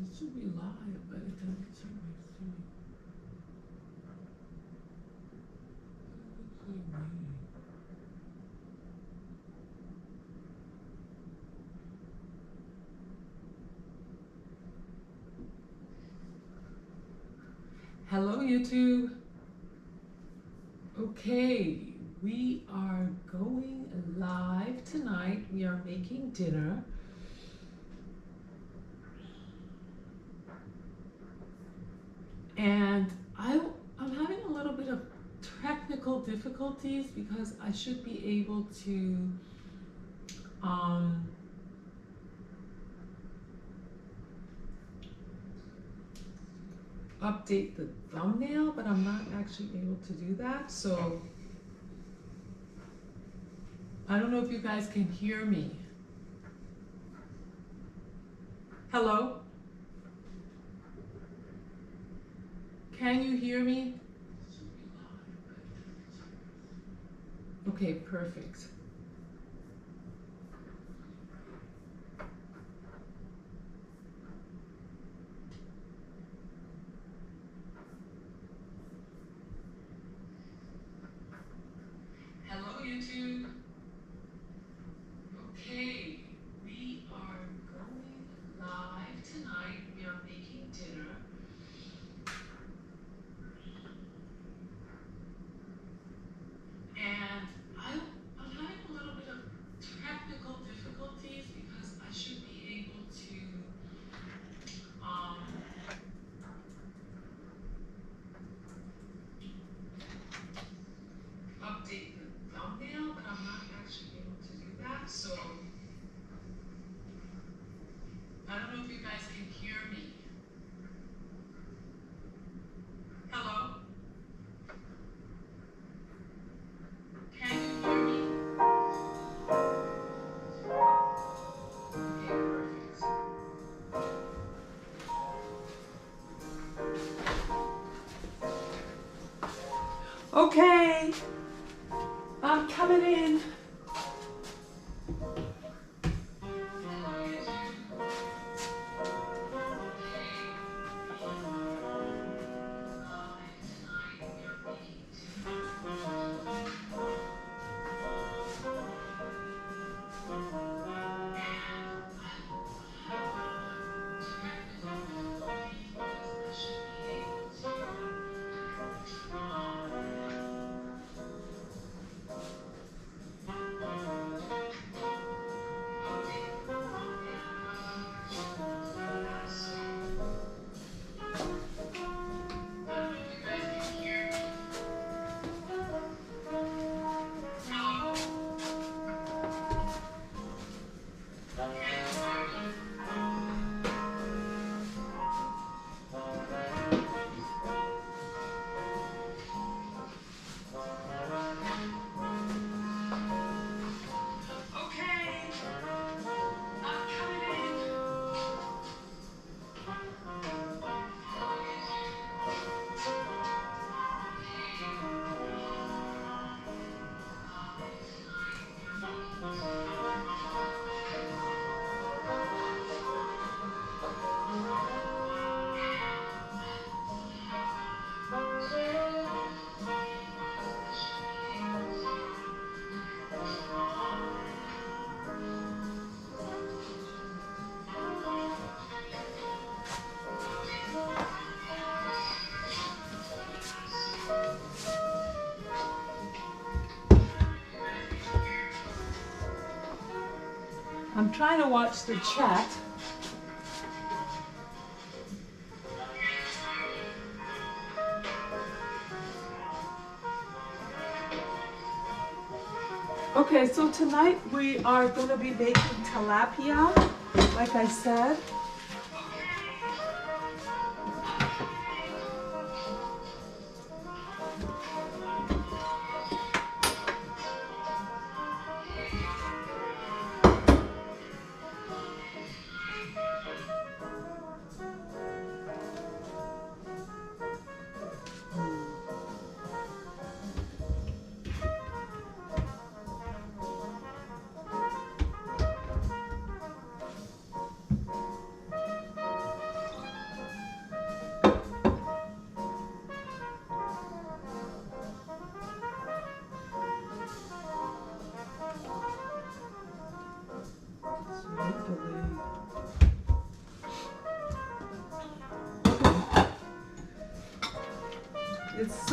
It should be live by the time you start my stream. Hello, YouTube. Okay, we are going live tonight. We are making dinner. And I'm having a little bit of technical difficulties because I should be able to update the thumbnail, but I'm not actually able to do that. So I don't know if you guys can hear me. Hello? Can you hear me? Okay, perfect. Hello, YouTube. Okay, we are going live tonight. We are making dinner. And I'm having a little bit of technical difficulties because I should be able to update the thumbnail, but I'm not actually able to do that. So I don't know if you guys can hear me. Hello? Can you hear me? Okay, perfect. Okay, I'm coming in. I'm trying to watch the chat. Okay, so tonight we are going to be making tilapia, like I said.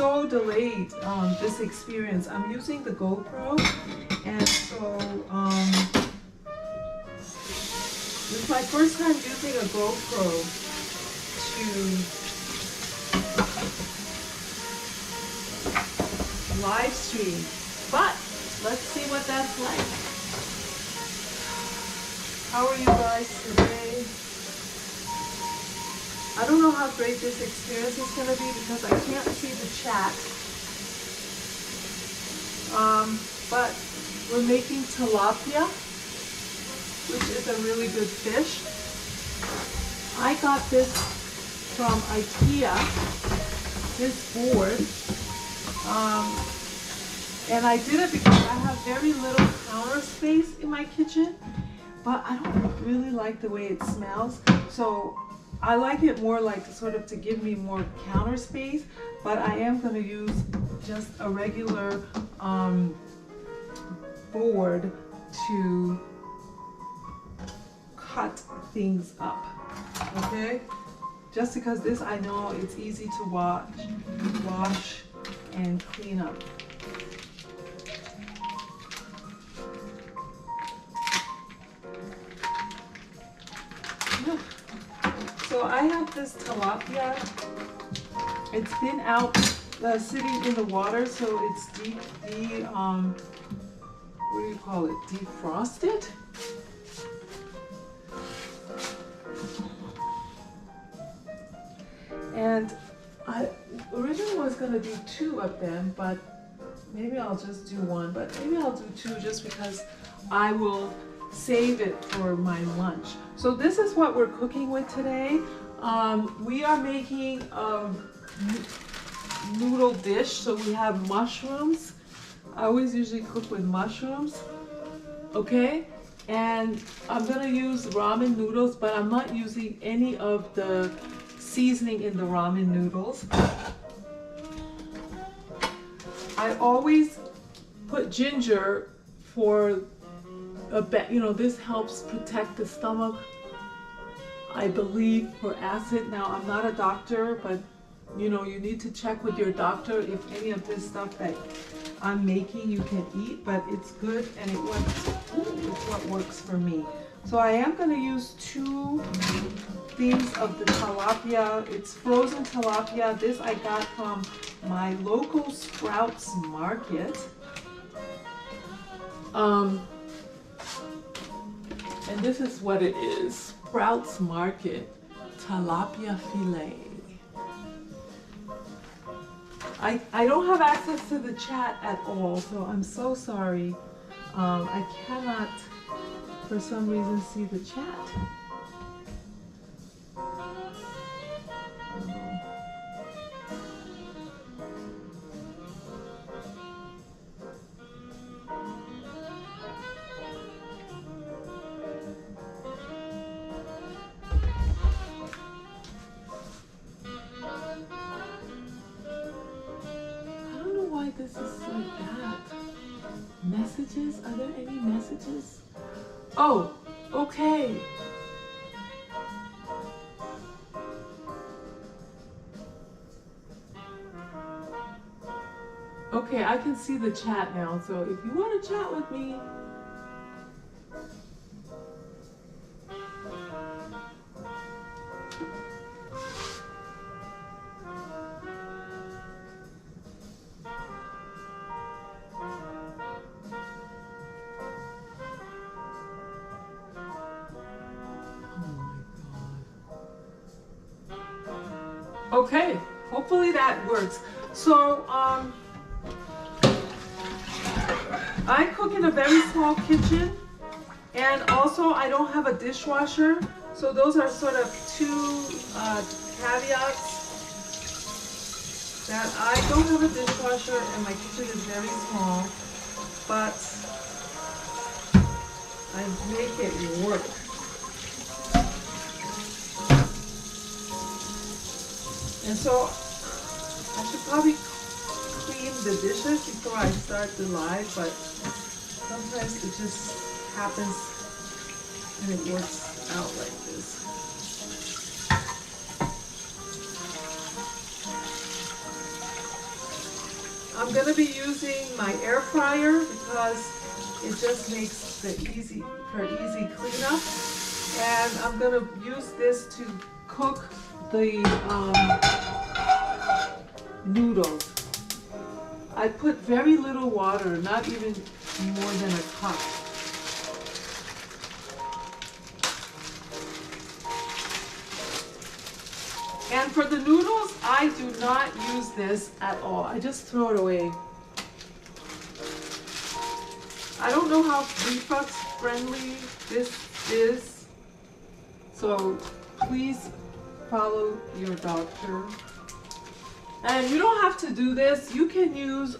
so delayed, this experience. I'm using the GoPro, and so this is my first time using a GoPro to live stream. But let's see what that's like. How are you guys today? I don't know how great this experience is going to be because I can't see the chat. But we're making tilapia, which is a really good fish. I got this from IKEA, this board. And I did it because I have very little counter space in my kitchen, but I don't really like the way it smells. So I like it more like sort of to give me more counter space, but I am going to use just a regular board to cut things up, okay? Just because this, I know it's easy to wash and clean up. So I have this tilapia. It's been out sitting in the water, so it's what do you call it? Defrosted? And I originally was going to do 2 of them, but maybe I'll just do 1. But maybe I'll do 2 just because I will save it for my lunch. So this is what we're cooking with today. We are making a noodle dish. So we have mushrooms. I always usually cook with mushrooms. Okay? And I'm gonna use ramen noodles, but I'm not using any of the seasoning in the ramen noodles. I always put ginger for this helps protect the stomach, I believe, for acid. Now, I'm not a doctor, but you need to check with your doctor if any of this stuff that I'm making you can eat, but it's good and it works. It's what works for me. So I am going to use 2 things of the tilapia. It's frozen tilapia. This I got from my local Sprouts market. And this is what it is. Sprouts Market tilapia filet. I don't have access to the chat at all, so I'm so sorry. I cannot, for some reason, see the chat. This is like that. Messages? Are there any messages? Oh, okay. Okay, I can see the chat now. So if you want to chat with me, okay, hopefully that works. So, I cook in a very small kitchen, and also I don't have a dishwasher. So those are sort of 2 caveats, that I don't have a dishwasher and my kitchen is very small, but I make it work. And so I should probably clean the dishes before I start the live, but sometimes it just happens and it works out like this. I'm going to be using my air fryer because it just makes the easy cleanup. And I'm going to use this to cook the noodles. I put very little water, not even more than a cup. And for the noodles, I do not use this at all. I just throw it away. I don't know how reflux friendly this is, so please follow your doctor. And you don't have to do this. You can use,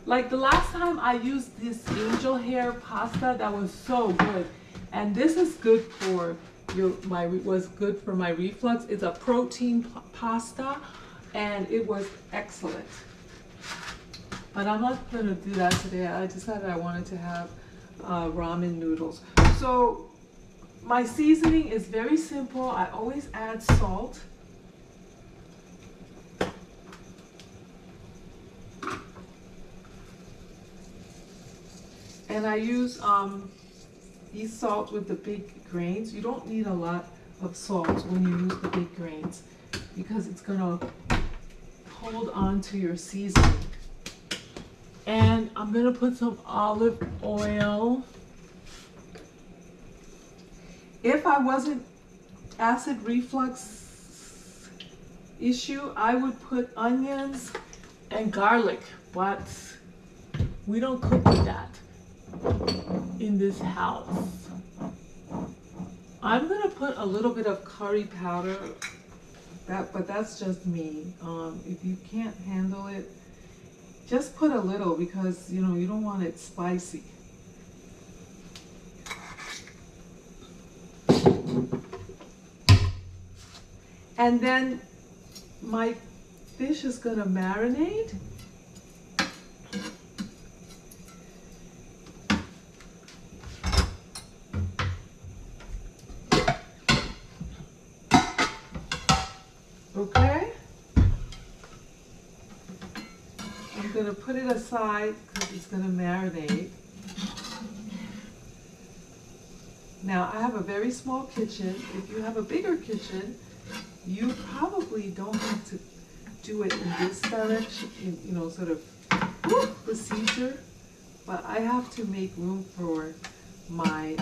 like the last time I used this angel hair pasta that was so good. And this is good for was good for my reflux. It's a protein pasta and it was excellent. But I'm not gonna do that today. I decided I wanted to have ramen noodles. So my seasoning is very simple. I always add salt. And I use salt with the big grains. You don't need a lot of salt when you use the big grains because it's gonna hold on to your seasoning. And I'm gonna put some olive oil. If I wasn't acid reflux issue, I would put onions and garlic, but we don't cook with that in this house. I'm gonna put a little bit of curry powder, but that's just me. If you can't handle it, just put a little because you don't want it spicy. And then my fish is gonna marinate. Okay, I'm going to put it aside because it's going to marinate. Now I have a very small kitchen. If you have a bigger kitchen, you probably don't have to do it in this direction, sort of procedure. But I have to make room for my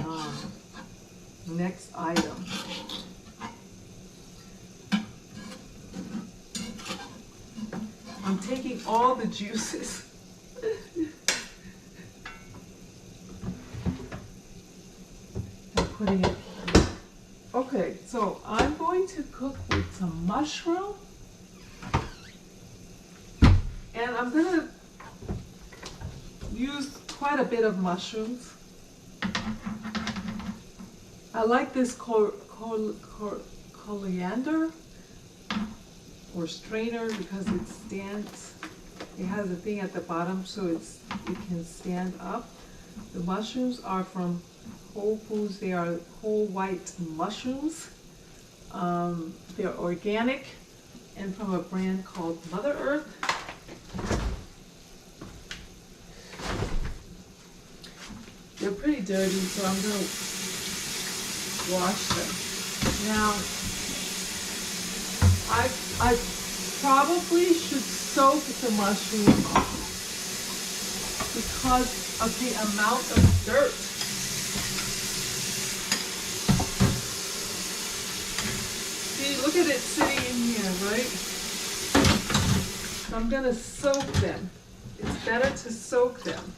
next item. I'm taking all the juices. I'm putting it here. Okay, so I'm going to cook with some mushroom. And I'm going to use quite a bit of mushrooms. I like this coriander or strainer because it stands, it has a thing at the bottom so it can stand up. The mushrooms are from Whole Foods. They are whole white mushrooms. They're organic and from a brand called Mother Earth. They're pretty dirty, so I'm going to wash them. Now, I probably should soak the mushroom because of the amount of dirt. See, look at it sitting in here, right? So I'm going to soak them. It's better to soak them.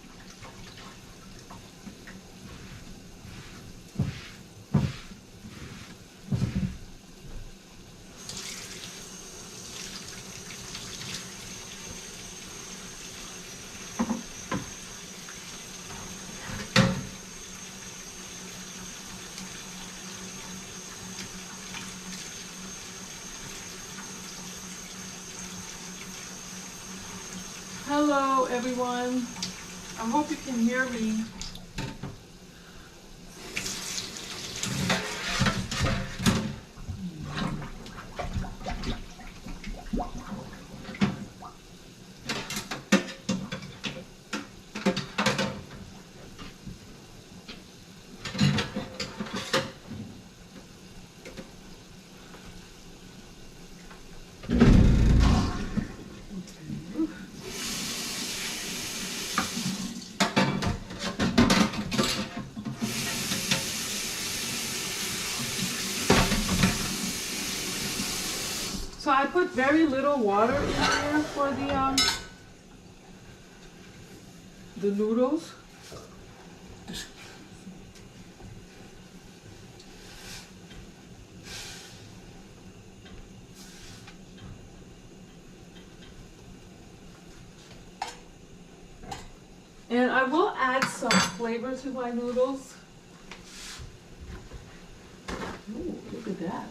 Hello everyone, I hope you can hear me. So I put very little water in here for the noodles. And I will add some flavor to my noodles. Ooh, look at that.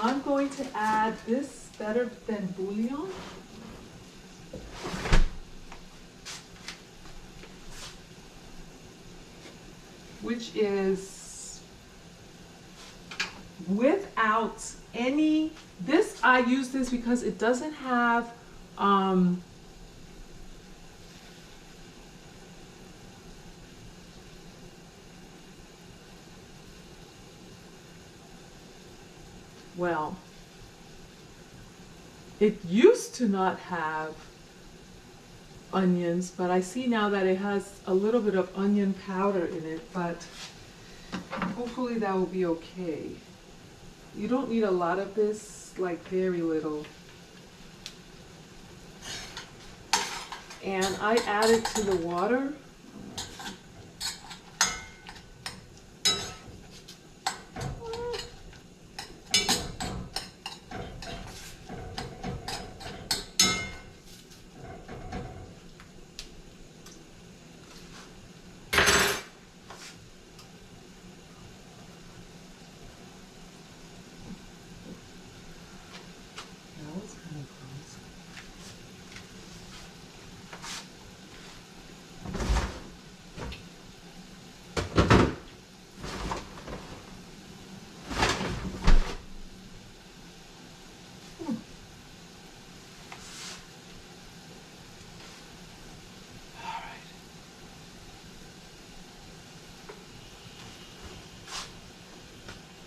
I'm going to add this better than bouillon. Which is without any, I use this because it doesn't have well, it used to not have onions, but I see now that it has a little bit of onion powder in it, but hopefully that will be okay. You don't need a lot of this, like very little. And I add it to the water.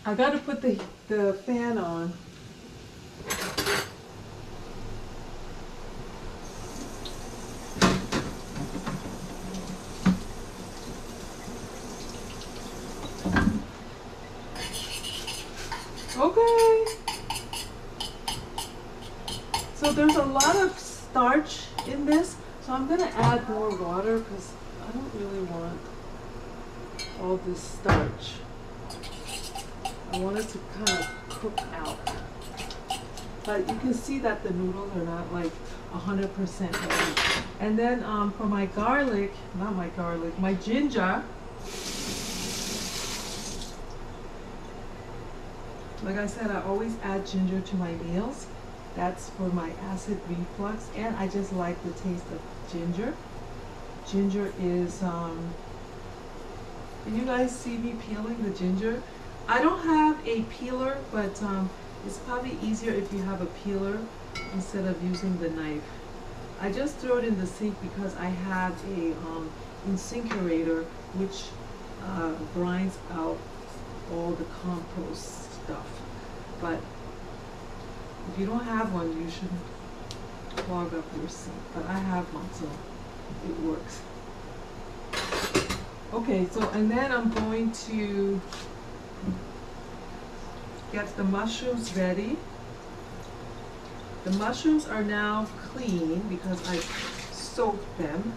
I gotta put the fan on. Okay. So there's a lot of starch in this, so I'm gonna add more water because I don't really want all this starch. I want it to kind of cook out. But you can see that the noodles are not like 100% ready. And then for my garlic, my ginger. Like I said, I always add ginger to my meals. That's for my acid reflux, and I just like the taste of ginger. Ginger is, can you guys see me peeling the ginger? I don't have a peeler, but it's probably easier if you have a peeler instead of using the knife. I just throw it in the sink because I have a incinerator which grinds out all the compost stuff. But if you don't have one, you shouldn't clog up your sink. But I have one, so it works. Okay, so and then I'm going to get the mushrooms ready. The mushrooms are now clean because I soaked them.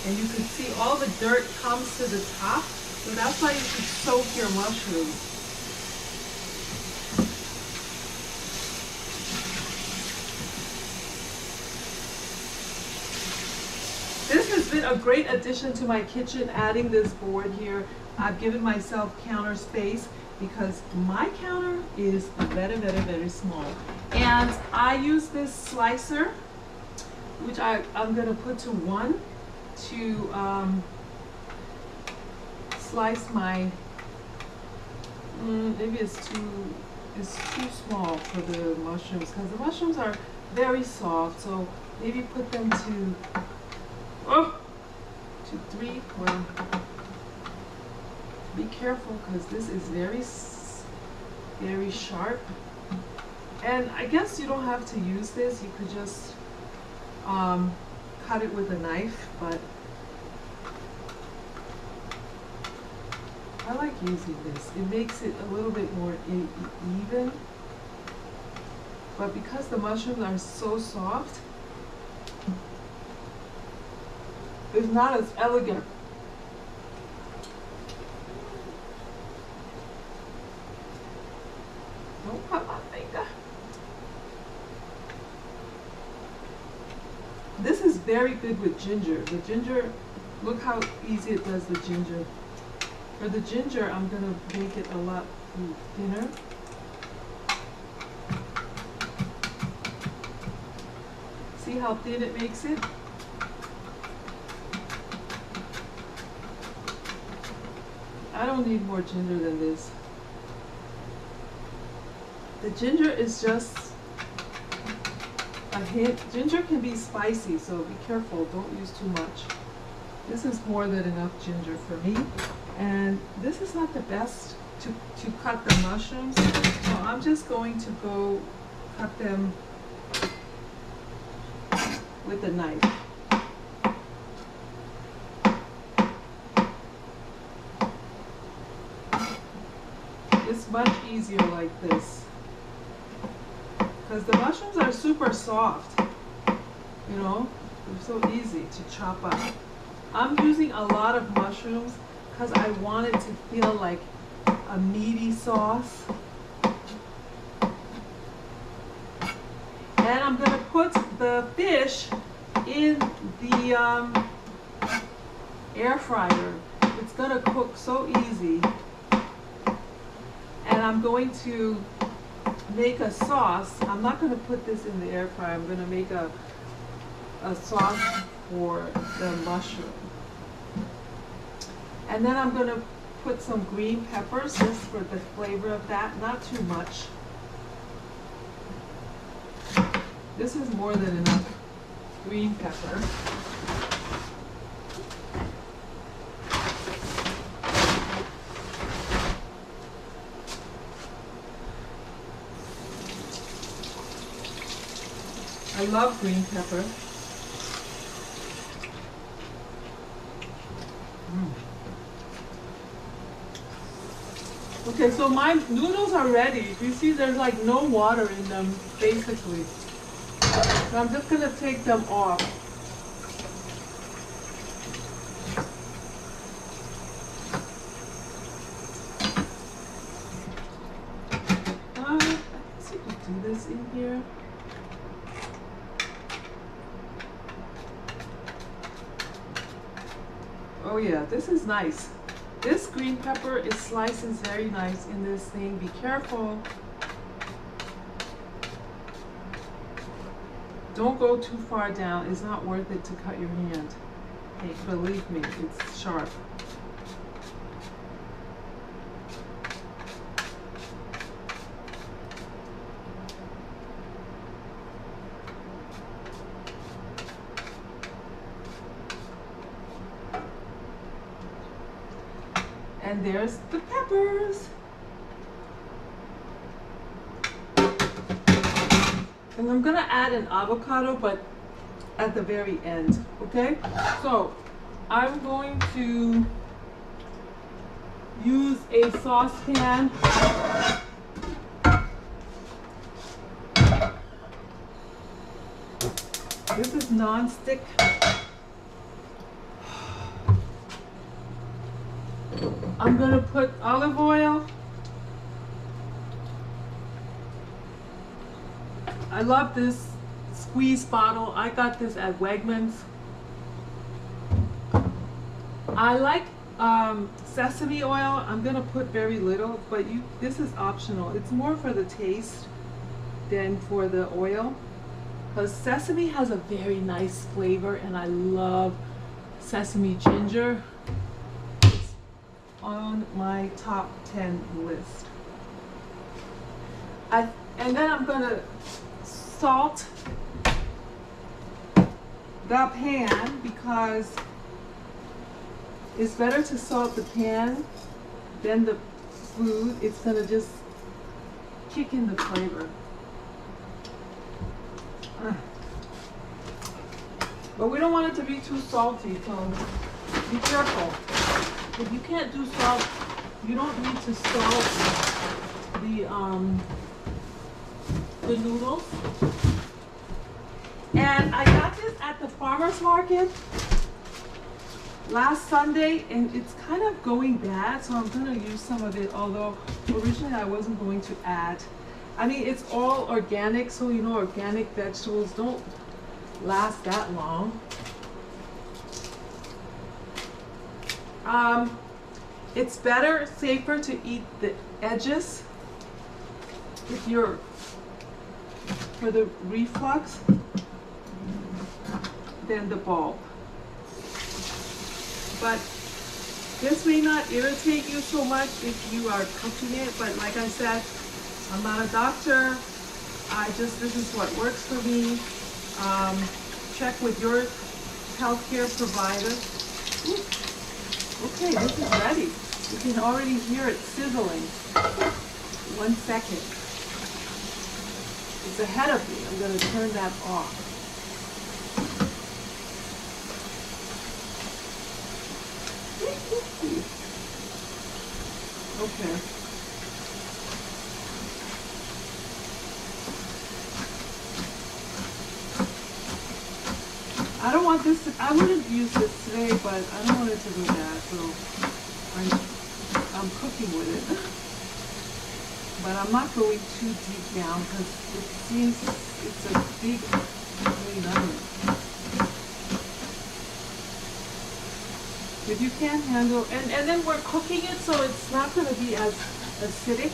And you can see all the dirt comes to the top. So that's why you should soak your mushrooms. This has been a great addition to my kitchen, adding this board here. I've given myself counter space because my counter is very, very, very small. And I use this slicer, which I'm gonna put to one to slice my, maybe it's too small for the mushrooms because the mushrooms are very soft. So maybe put them to 3. Well, be careful because this is very sharp. And I guess you don't have to use this. You could just cut it with a knife, but I like using this. It makes it a little bit more even. But because the mushrooms are so soft, it's not as elegant. Don't cut my finger. This is very good with ginger. The ginger, look how easy it does the ginger. For the ginger, I'm gonna make it a lot thinner. See how thin it makes it? I don't need more ginger than this. The ginger is just a hint. Ginger can be spicy, so be careful, don't use too much. This is more than enough ginger for me. And this is not the best to cut the mushrooms, so I'm just going to go cut them with a knife. It's much easier like this, because the mushrooms are super soft, you know, they're so easy to chop up. I'm using a lot of mushrooms because I want it to feel like a meaty sauce. And I'm gonna put the fish in the air fryer. It's gonna cook so easy. And I'm going to make a sauce. I'm not gonna put this in the air fryer. I'm gonna make a sauce for the mushroom. And then I'm gonna put some green peppers just for the flavor of that, not too much. This is more than enough green pepper. I love green pepper. Okay, so my noodles are ready. You see there's like no water in them, basically. So I'm just gonna take them off. I guess you could do this in here. Oh yeah, this is nice. This green pepper is slices very nice in this thing. Be careful. Don't go too far down. It's not worth it to cut your hand. Hey, believe me, it's sharp. And there's the peppers. And I'm gonna add an avocado, but at the very end, okay? So I'm going to use a saucepan. This is non-stick. I'm gonna put olive oil. I love this squeeze bottle. I got this at Wegmans. I like sesame oil. I'm gonna put very little, but this is optional. It's more for the taste than for the oil, because sesame has a very nice flavor, and I love sesame ginger. On my top 10 list. And then I'm gonna salt the pan, because it's better to salt the pan than the food. It's gonna just kick in the flavor. But we don't want it to be too salty, so be careful. If you can't do salt You don't need to salt the noodles. And I got this at the farmer's market last Sunday, and it's kind of going bad, so I'm gonna use some of it, although originally I wasn't going to add. I mean, it's all organic, so you know organic vegetables don't last that long. It's better, safer to eat the edges if you're for the reflux than the bulb. But this may not irritate you so much if you are cooking it, but like I said, I'm not a doctor. This is what works for me. Check with your healthcare provider. Ooh. Okay, this is ready. You can already hear it sizzling. 1 second. It's ahead of me. I'm going to turn that off. Okay. I don't want this to, I wouldn't use this today, but I don't want it to go bad, so I'm cooking with it. But I'm not going too deep down because it seems it's a big green onion. If you can't handle, and then we're cooking it so it's not going to be as acidic.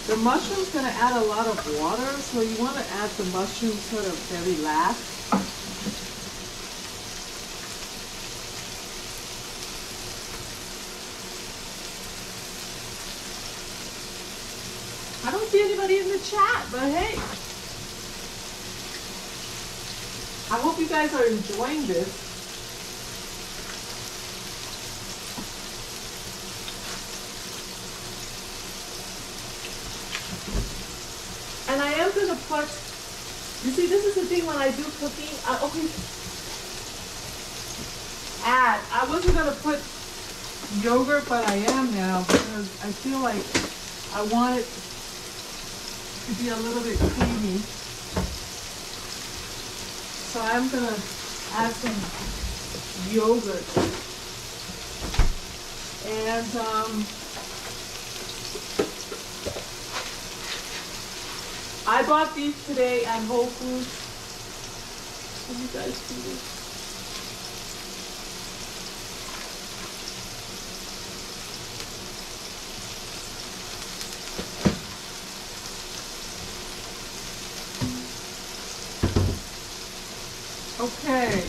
The mushroom's going to add a lot of water, so you want to add the mushroom sort of very last. I don't see anybody in the chat, but hey. I hope you guys are enjoying this. And I am going to put, you see, this is the thing when I do cooking, I wasn't going to put yogurt, but I am now because I feel like I want it to be a little bit creamy. So I'm going to add some yogurt. And, I bought these today at Whole Foods. Can you guys see this? Okay.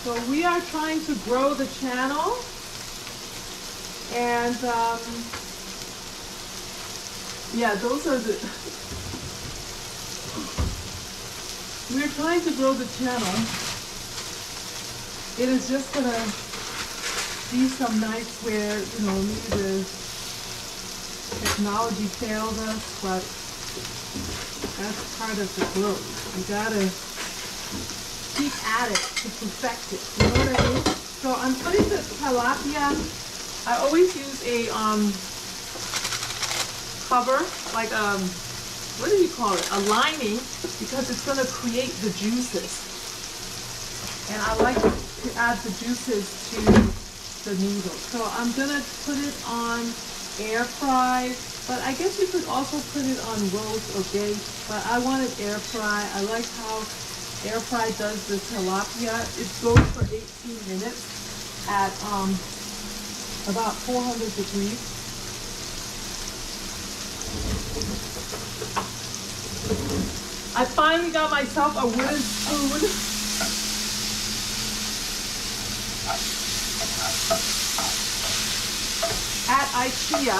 So we are trying to grow the channel. And, yeah, those are the, we're trying to grow the channel. It is just gonna be some nights where, you know, maybe the technology failed us, but that's part of the growth. You gotta keep at it to perfect it, you know what I mean? So I'm putting the tilapia, I always use a, cover, like what do you call it? A lining, because it's going to create the juices. And I like to add the juices to the noodles. So I'm going to put it on air fry, but I guess you could also put it on roast or baked, but I want it air fry. I like how air fry does the tilapia. It goes for 18 minutes at about 400 degrees. I finally got myself a wooden spoon. At IKEA.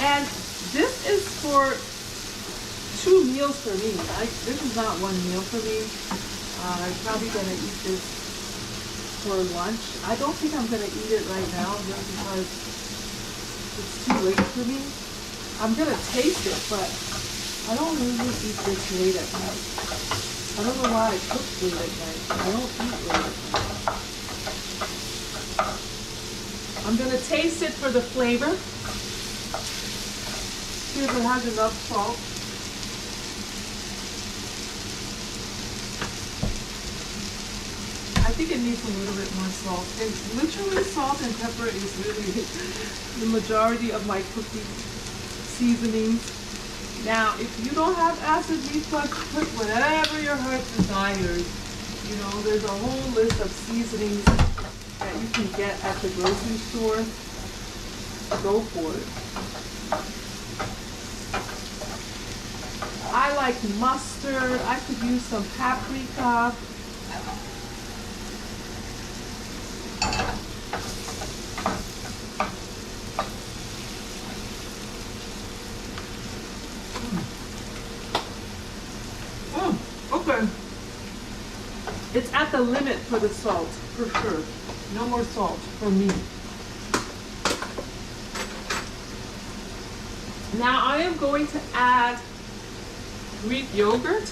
And this is for 2 meals for me. This is not one meal for me. I'm probably gonna eat this for lunch. I don't think I'm gonna eat it right now just because it's too late for me. I'm gonna taste it, but I don't usually eat this late at night. I don't know why I cook late at night. I don't eat late at night. I'm gonna taste it for the flavor. See if it has enough salt. I think it needs a little bit more salt. And literally salt and pepper is really the majority of my cooking seasonings. Now, if you don't have acid reflux, put whatever your heart desires. You know, there's a whole list of seasonings that you can get at the grocery store. Go for it. I like mustard. I could use some paprika. Okay. It's at the limit for the salt, for sure. No more salt for me. Now I am going to add Greek yogurt.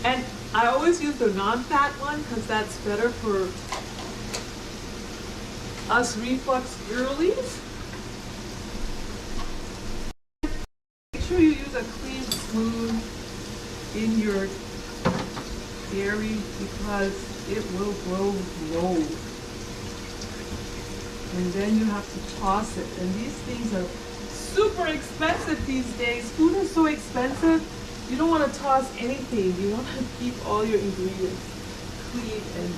And I always use the non-fat one because that's better for us reflux girlies. Make sure you use a clean spoon in your dairy because it will grow. And then you have to toss it. And these things are super expensive these days. Food is so expensive. You don't want to toss anything. You want to keep all your ingredients clean and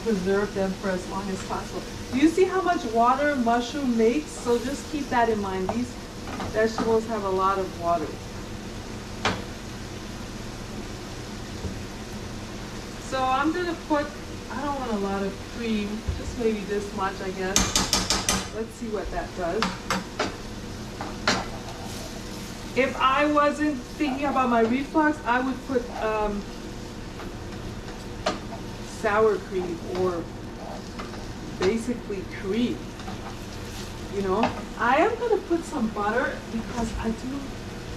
preserve them for as long as possible. Do you see how much water mushroom makes? So just keep that in mind. These vegetables have a lot of water. So I'm going to put, I don't want a lot of cream, just maybe this much, I guess. Let's see what that does. If I wasn't thinking about my reflux, I would put sour cream or basically cream. You know, I am going to put some butter because I do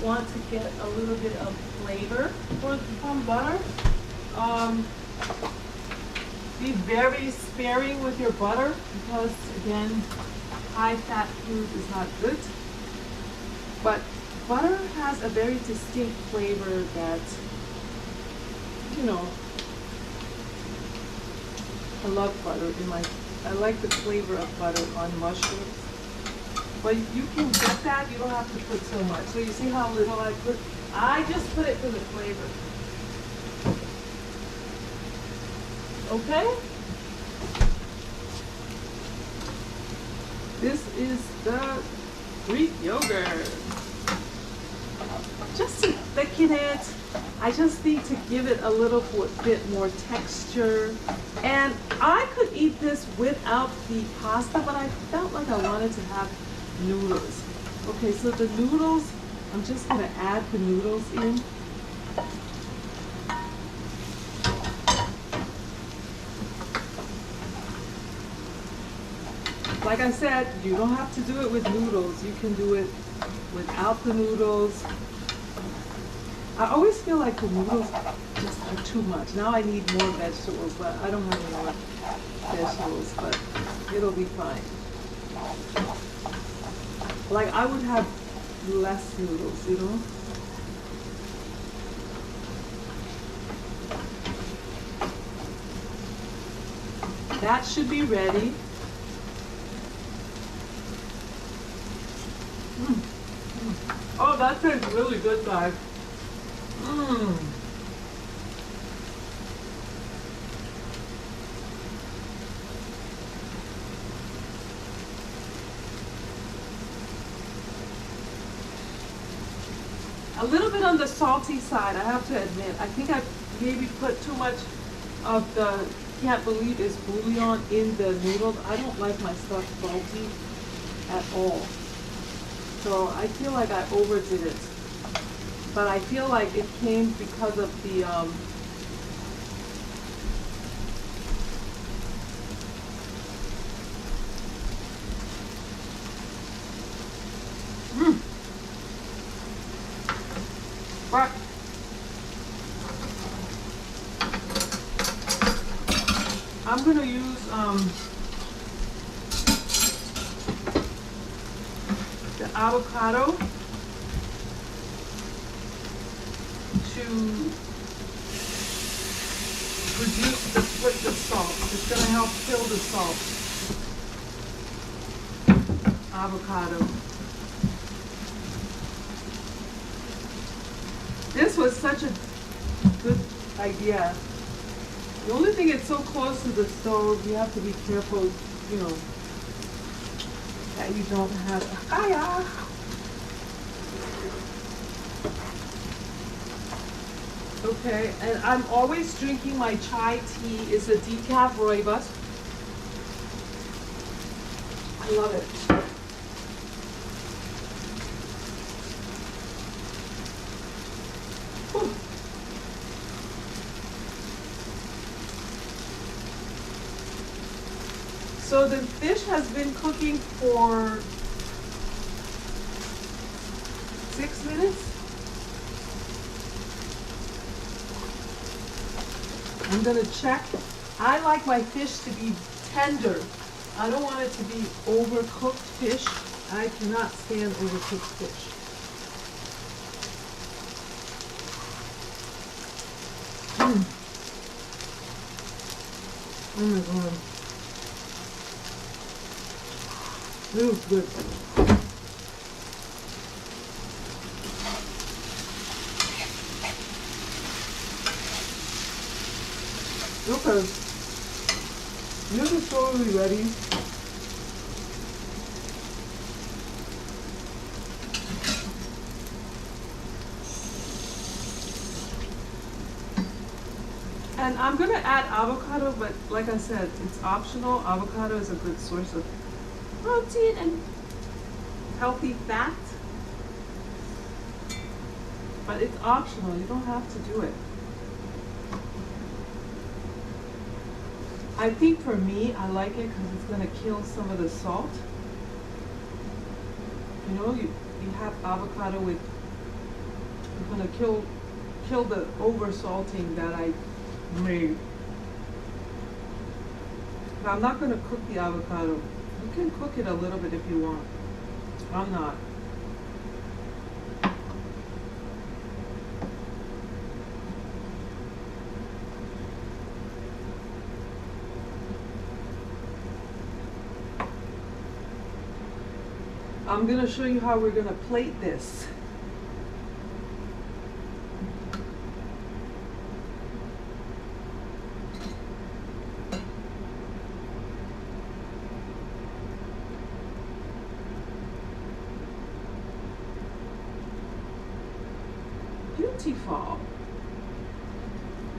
want to get a little bit of flavor from butter. Be very sparing with your butter because, again, high-fat food is not good. But butter has a very distinct flavor that, you know, I love butter I like the flavor of butter on mushrooms. But you can get that, you don't have to put so much. So you see how little I put? I just put it for the flavor. Okay? This is the Greek yogurt. Just to thicken it, I just need to give it a little bit more texture. And I could eat this without the pasta, but I felt like I wanted to have noodles. Okay, so the noodles, I'm just gonna add the noodles in. Like I said, you don't have to do it with noodles. You can do it without the noodles. I always feel like the noodles just are too much. Now I need more vegetables, but I don't have any more vegetables, but it'll be fine. Like I would have less noodles, you know? That should be ready. Oh, that tastes really good, guys. A little bit on the salty side, I have to admit. I think I maybe put too much of the can't believe it's bouillon in the noodles. I don't like my stuff salty at all. So I feel like I overdid it. But I feel like it came because of the but I'm gonna use the avocado to reduce the salt. It's gonna help kill the salt. Avocado. This was such a good idea. The only thing, it's so close to the stove, you have to be careful, you know, that you don't have a fire. Okay, and I'm always drinking my chai tea. It's a decaf rooibos. I love it. Whew. So the fish has been cooking for 6 minutes. I'm gonna check. I like my fish to be tender. I don't want it to be overcooked fish. I cannot stand overcooked fish. Oh my god. It was good. Okay, this is totally ready. And I'm gonna add avocado, but like I said, it's optional. Avocado is a good source of protein and healthy fat, but it's optional. You don't have to do it. I think for me, I like it because it's gonna kill some of the salt. You know, you have avocado with, it's gonna kill the over salting that I made. But I'm not gonna cook the avocado. You can cook it a little bit if you want. I'm not. I'm gonna show you how we're gonna plate this. Beautiful.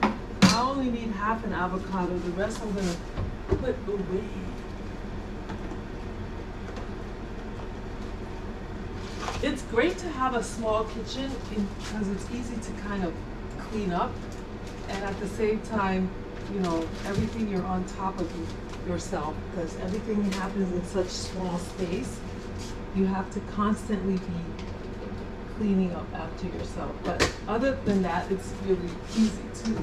I only need half an avocado. The rest I'm gonna put away. It's great to have a small kitchen because it's easy to kind of clean up, and at the same time, you know, everything you're on top of yourself, because everything happens in such small space. You have to constantly be cleaning up after yourself. But other than that, it's really easy to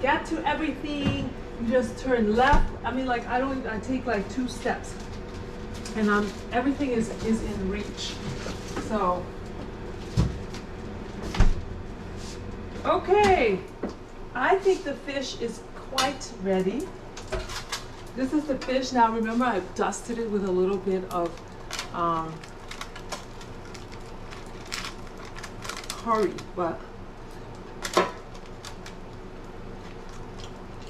get to everything. You just turn left. I mean, like I take like 2 steps, and everything is in reach. So, okay, I think the fish is quite ready. This is the fish. Now remember, I've dusted it with a little bit of curry, but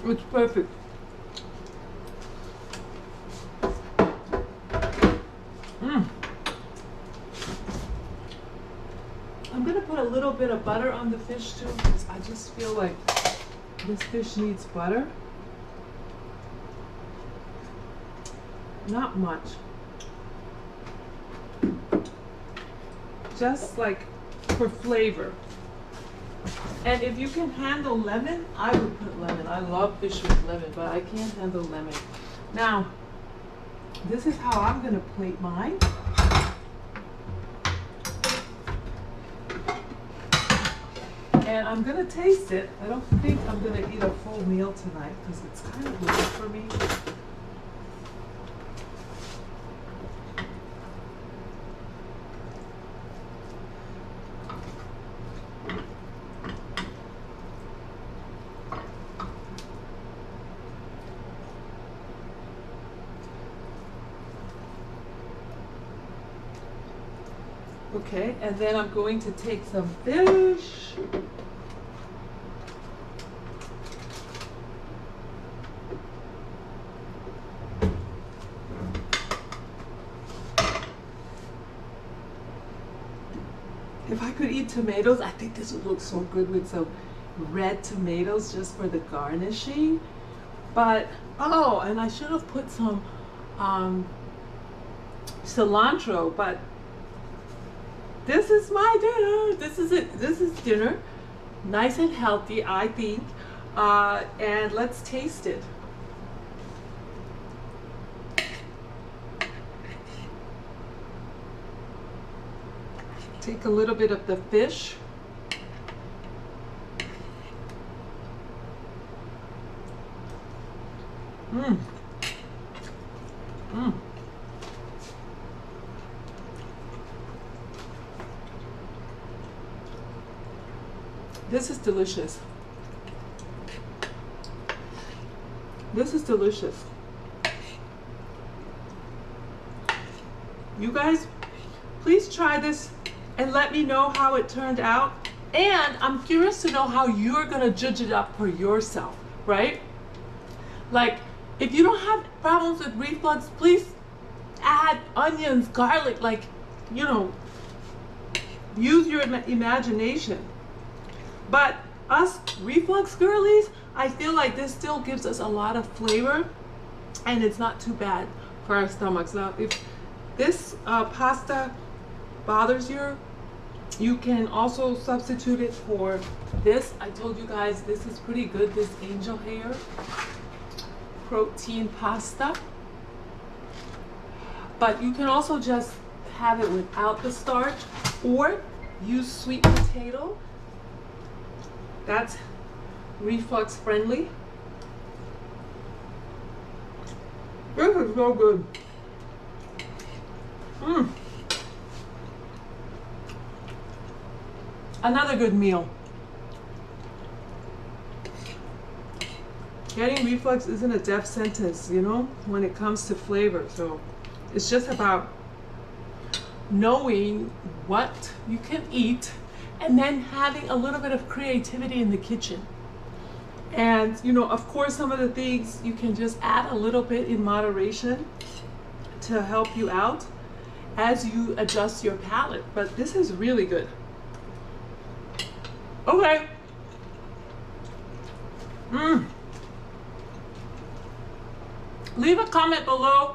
it's perfect. I'm gonna put a little bit of butter on the fish too, because I just feel like this fish needs butter. Not much. just like for flavor. And if you can handle lemon, I would put lemon. I love fish with lemon, but I can't handle lemon. Now, this is how I'm gonna plate mine. And I'm gonna taste it. I don't think I'm gonna eat a full meal tonight because it's kind of late for me. Okay, and then I'm going to take some fish. If I could eat tomatoes, I think this would look so good with some red tomatoes just for the garnishing. But, oh, and I should have put some cilantro, but this is my dinner. This is it. This is dinner. Nice and healthy, I think. And let's taste it. Take a little bit of the fish. Mmm. Mmm. This is delicious. This is delicious. You guys, please try this and let me know how it turned out. And I'm curious to know how you're gonna judge it up for yourself, right? Like, if you don't have problems with reflux, please add onions, garlic, like, you know, use your imagination. But us reflux girlies, I feel like this still gives us a lot of flavor and it's not too bad for our stomachs. Now, if this pasta bothers you, you can also substitute it for this. I told you guys this is pretty good, this angel hair protein pasta. But you can also just have it without the starch or use sweet potato. That's reflux friendly. This is so good. Mmm. Another good meal. Getting reflux isn't a death sentence, you know, when it comes to flavor. So it's just about knowing what you can eat and then having a little bit of creativity in the kitchen. And, you know, of course, some of the things you can just add a little bit in moderation to help you out as you adjust your palate. But this is really good. Okay. Leave a comment below.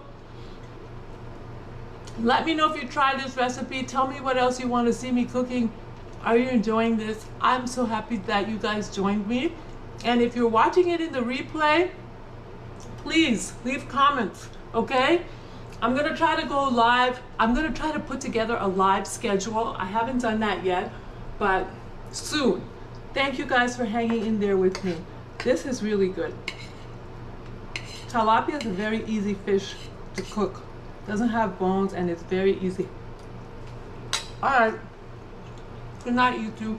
Let me know if you tried this recipe. Tell me what else you want to see me cooking. Are you enjoying this? I'm so happy that you guys joined me. And if you're watching it in the replay, please leave comments, okay? I'm gonna try to go live. I'm gonna try to put together a live schedule. I haven't done that yet, but soon. Thank you guys for hanging in there with me. This is really good. Tilapia is a very easy fish to cook. Doesn't have bones and it's very easy. All right. Good night, YouTube.